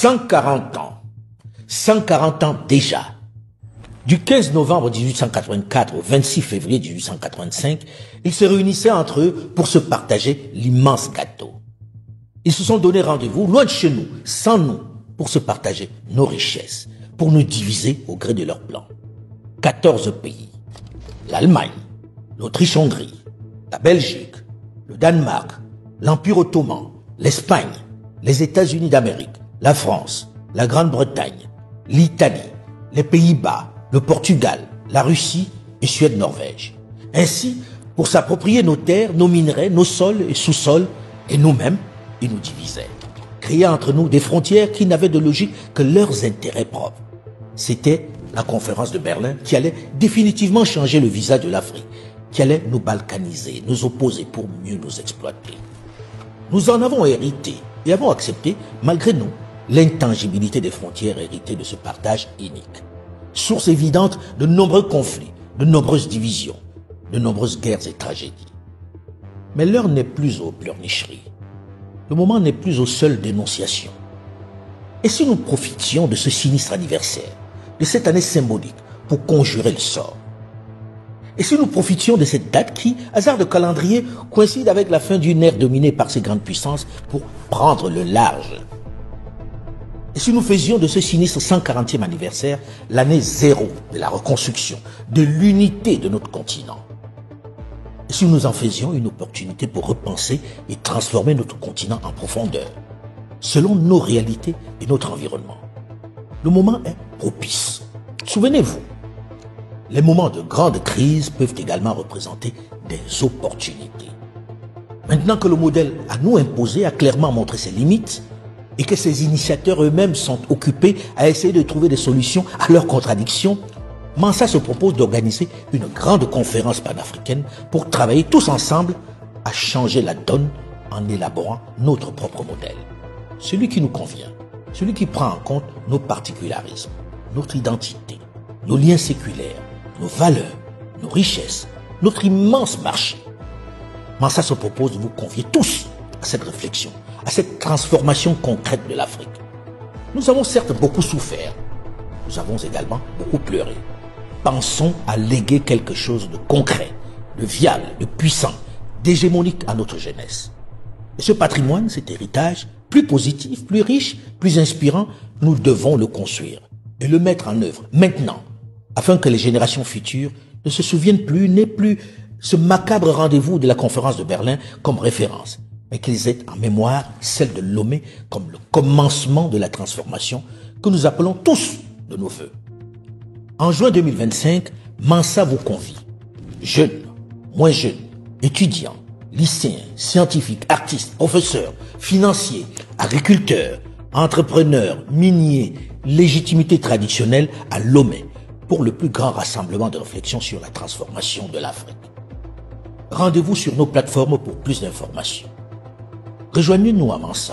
140 ans. 140 ans déjà. Du 15 novembre 1884 au 26 février 1885, ils se réunissaient entre eux pour se partager l'immense gâteau. Ils se sont donné rendez-vous loin de chez nous, sans nous, pour se partager nos richesses, pour nous diviser au gré de leurs plans. 14 pays. L'Allemagne, l'Autriche-Hongrie, la Belgique, le Danemark, l'Empire ottoman, l'Espagne, les États-Unis d'Amérique, la France, la Grande-Bretagne, l'Italie, les Pays-Bas, le Portugal, la Russie et Suède-Norvège. Ainsi, pour s'approprier nos terres, nos minerais, nos sols et sous-sols, et nous-mêmes, ils nous divisaient. Créaient entre nous des frontières qui n'avaient de logique que leurs intérêts propres. C'était la conférence de Berlin qui allait définitivement changer le visage de l'Afrique, qui allait nous balkaniser, nous opposer pour mieux nous exploiter. Nous en avons hérité et avons accepté, malgré nous, l'intangibilité des frontières héritées de ce partage unique. Source évidente de nombreux conflits, de nombreuses divisions, de nombreuses guerres et tragédies. Mais l'heure n'est plus aux pleurnicheries. Le moment n'est plus aux seules dénonciations. Et si nous profitions de ce sinistre anniversaire, de cette année symbolique, pour conjurer le sort? Et si nous profitions de cette date qui, hasard de calendrier, coïncide avec la fin d'une ère dominée par ces grandes puissances pour prendre le large? Et si nous faisions de ce sinistre 140e anniversaire l'année zéro de la reconstruction, de l'unité de notre continent? Et si nous en faisions une opportunité pour repenser et transformer notre continent en profondeur, selon nos réalités et notre environnement? Le moment est propice. Souvenez-vous, les moments de grande crise peuvent également représenter des opportunités. Maintenant que le modèle à nous imposé a clairement montré ses limites et que ses initiateurs eux-mêmes sont occupés à essayer de trouver des solutions à leurs contradictions, Mansa se propose d'organiser une grande conférence panafricaine pour travailler tous ensemble à changer la donne en élaborant notre propre modèle. Celui qui nous convient, celui qui prend en compte nos particularismes, notre identité, nos liens séculaires, nos valeurs, nos richesses, notre immense marché. Mansa se propose de vous convier tous à cette réflexion, à cette transformation concrète de l'Afrique. Nous avons certes beaucoup souffert, nous avons également beaucoup pleuré. Pensons à léguer quelque chose de concret, de viable, de puissant, d'hégémonique à notre jeunesse. Et ce patrimoine, cet héritage, plus positif, plus riche, plus inspirant, nous devons le construire et le mettre en œuvre maintenant, afin que les générations futures ne se souviennent plus, n'aient plus ce macabre rendez-vous de la conférence de Berlin comme référence, mais qu'ils aient en mémoire celle de Lomé comme le commencement de la transformation que nous appelons tous de nos voeux. En juin 2025, Mansa vous convie, jeunes, moins jeunes, étudiants, lycéens, scientifiques, artistes, professeurs, financiers, agriculteurs, entrepreneurs, miniers, légitimité traditionnelle à Lomé pour le plus grand rassemblement de réflexion sur la transformation de l'Afrique. Rendez-vous sur nos plateformes pour plus d'informations. Rejoignez-nous à Mansa.